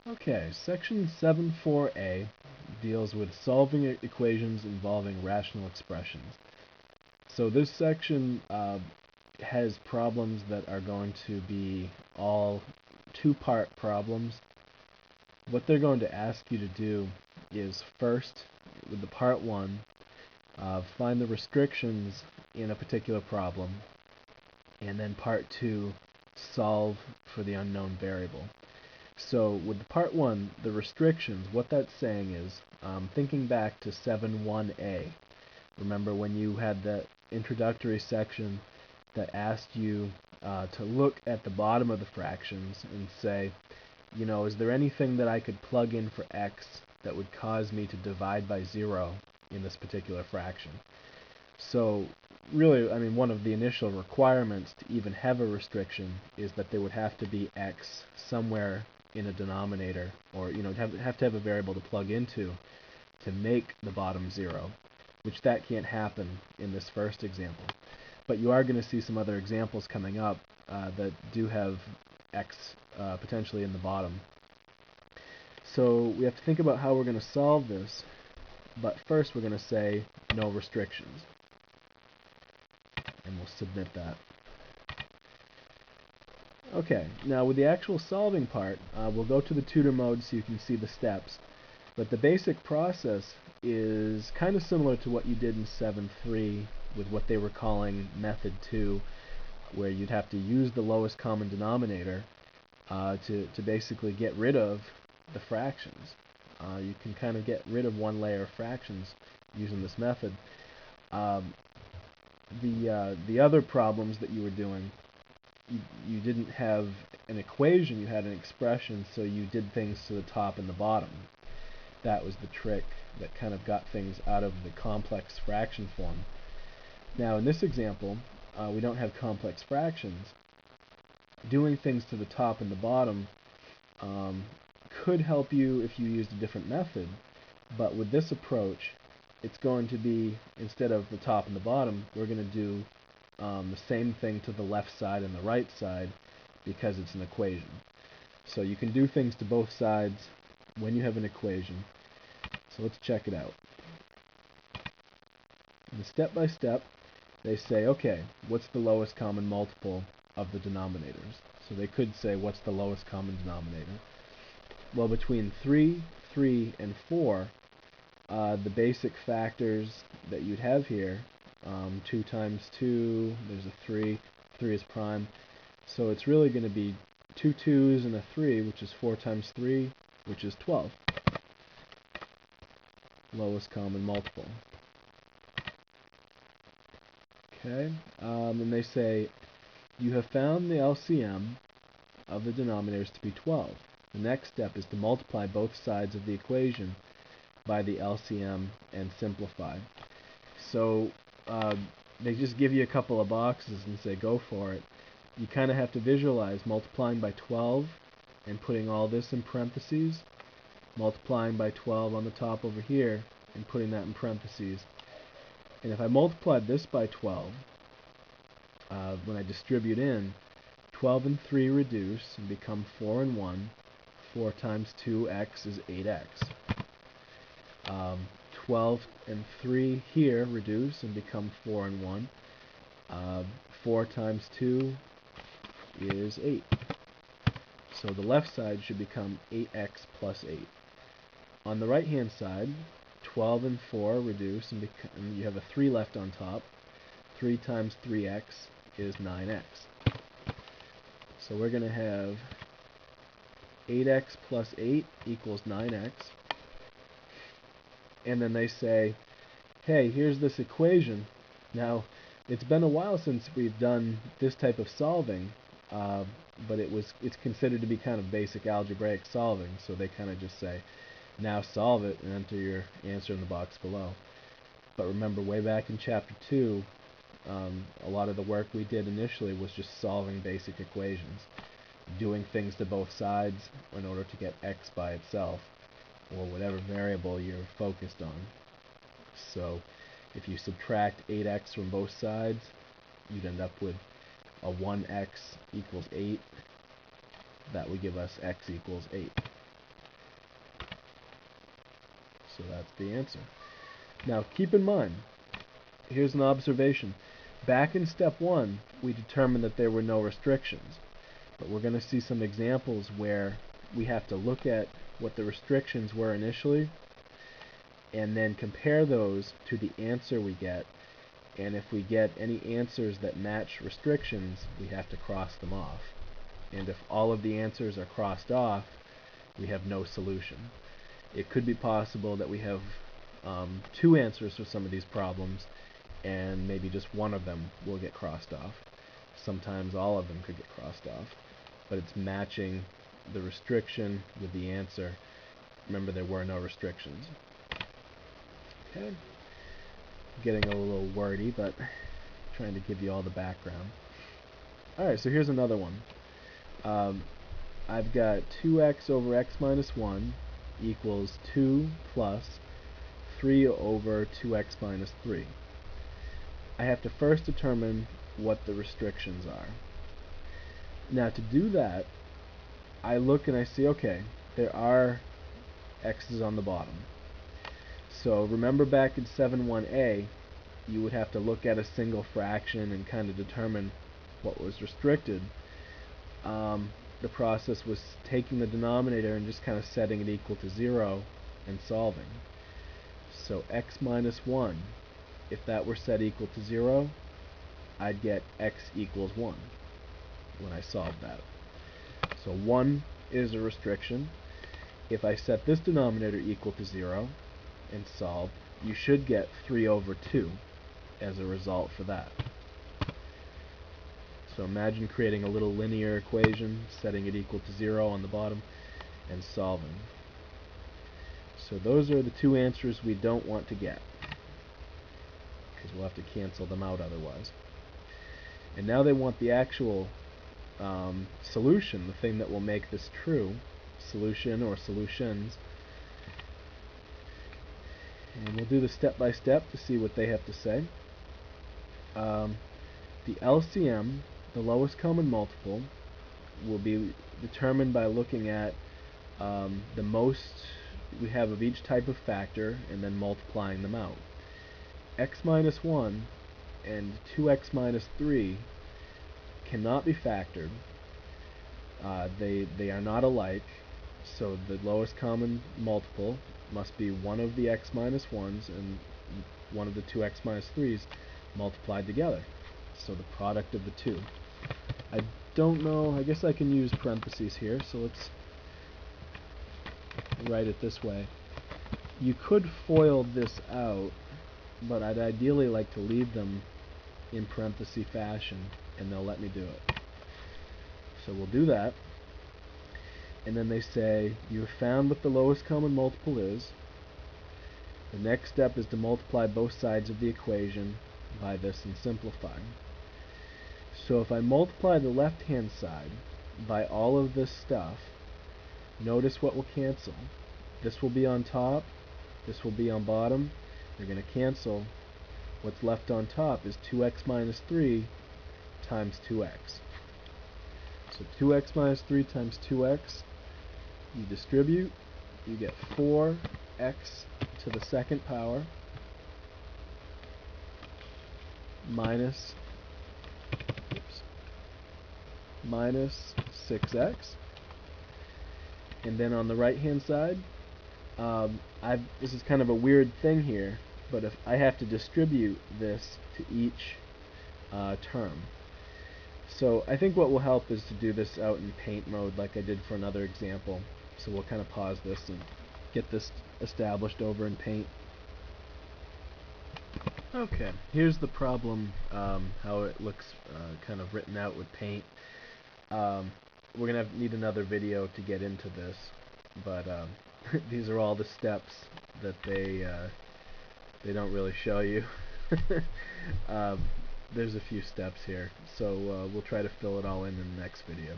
Okay, section 7.4a deals with solving equations involving rational expressions. So this section has problems that are going to be all two-part problems. What they're going to ask you to do is first, with the part 1, find the restrictions in a particular problem, and then part 2, solve for the unknown variable. So with the part 1, the restrictions, what that's saying is, thinking back to 7.1a, remember when you had that introductory section that asked you to look at the bottom of the fractions and say, you know, is there anything that I could plug in for x that would cause me to divide by 0 in this particular fraction? So really, I mean, one of the initial requirements to even have a restriction is that there would have to be x somewhere in a denominator, or have to have a variable to plug into to make the bottom 0, which that can't happen in this first example. But you are going to see some other examples coming up that do have x potentially in the bottom. So we have to think about how we're going to solve this, but first we're going to say no restrictions. And we'll submit that. Okay, now with the actual solving part, we'll go to the tutor mode so you can see the steps. But the basic process is kind of similar to what you did in 7.3 with what they were calling method 2, where you'd have to use the lowest common denominator to basically get rid of the fractions. You can kind of get rid of one layer of fractions using this method. The other problems that you were doing, you didn't have an equation, you had an expression, so you did things to the top and the bottom. That was the trick that kind of got things out of the complex fraction form. Now in this example, we don't have complex fractions. Doing things to the top and the bottom could help you if you used a different method, but with this approach, it's going to be, instead of the top and the bottom, we're going to do the same thing to the left side and the right side because it's an equation. So you can do things to both sides when you have an equation. So let's check it out. In the step-by-step, they say, okay, what's the lowest common multiple of the denominators? So they could say, what's the lowest common denominator? Well, between 3, 3, and 4, the basic factors that you'd have here, 2 times 2, there's a 3, 3 is prime. So it's really going to be 2 2's and a 3, which is 4 times 3, which is 12. Lowest common multiple. Okay, and they say, you have found the LCM of the denominators to be 12. The next step is to multiply both sides of the equation by the LCM and simplify. So they just give you a couple of boxes and say go for it. You kind of have to visualize multiplying by 12 and putting all this in parentheses, multiplying by 12 on the top over here and putting that in parentheses. And if I multiplied this by 12, when I distribute in, 12 and 3 reduce and become 4 and 1. 4 times 2x is 8x. 12 and 3 here reduce and become 4 and 1. 4 times 2 is 8. So the left side should become 8x plus 8. On the right hand side, 12 and 4 reduce and you have a 3 left on top. 3 times 3x is 9x. So we're going to have 8x plus 8 equals 9x. And then they say, hey, here's this equation. Now, it's been a while since we've done this type of solving, but it's considered to be kind of basic algebraic solving, so they kind of just say, now solve it and enter your answer in the box below. But remember, way back in chapter 2, a lot of the work we did initially was just solving basic equations, doing things to both sides in order to get x by itself, or whatever variable you're focused on. So if you subtract 8x from both sides, you'd end up with a 1x equals 8. That would give us x equals 8. So that's the answer. Now keep in mind, here's an observation. Back in step 1, we determined that there were no restrictions. But we're going to see some examples where we have to look at what the restrictions were initially and then compare those to the answer we get. And if we get any answers that match restrictions, we have to cross them off. And if all of the answers are crossed off, we have no solution. It could be possible that we have 2 answers for some of these problems, and maybe just one of them will get crossed off. Sometimes all of them could get crossed off. But it's matching the restriction with the answer. Remember, there were no restrictions. Okay. Getting a little wordy, but trying to give you all the background. Alright, so here's another one. I've got 2x over x minus 1 equals 2 plus 3 over 2x minus 3. I have to first determine what the restrictions are. Now to do that, I look and I see, okay, there are x's on the bottom. So remember back in 7.1a, you would have to look at a single fraction and kind of determine what was restricted. The process was taking the denominator and just kind of setting it equal to 0 and solving. So x minus 1, if that were set equal to 0, I'd get x equals 1 when I solve that. So 1 is a restriction. If I set this denominator equal to 0 and solve, you should get 3 over 2 as a result for that. So imagine creating a little linear equation, setting it equal to 0 on the bottom, and solving. So those are the 2 answers we don't want to get, because we'll have to cancel them out otherwise. And now they want the actual solution, the thing that will make this true, solution or solutions. And we'll do this step by step to see what they have to say. The LCM, the lowest common multiple, will be determined by looking at the most we have of each type of factor and then multiplying them out. X minus 1 and 2x minus 3 cannot be factored. They are not alike, so the lowest common multiple must be one of the x minus 1's and one of the 2x minus 3's multiplied together. So the product of the two. I don't know, I guess I can use parentheses here, so let's write it this way. You could FOIL this out, but I'd ideally like to leave them in parenthesis fashion, and they'll let me do it. So we'll do that. And then they say, you have found what the lowest common multiple is. The next step is to multiply both sides of the equation by this and simplify. So if I multiply the left-hand side by all of this stuff, notice what will cancel. This will be on top, this will be on bottom. They're going to cancel. What's left on top is 2x minus 3 times 2x. So 2x minus 3 times 2x, you distribute, you get 4x to the second power minus 6x. And then on the right hand side, this is kind of a weird thing here, but if I have to distribute this to each term. So I think what will help is to do this out in paint mode like I did for another example. So we'll kind of pause this and get this established over in paint. Okay, here's the problem, how it looks kind of written out with paint. We're going to need another video to get into this, but these are all the steps that they don't really show you. There's a few steps here, so we'll try to fill it all in the next video.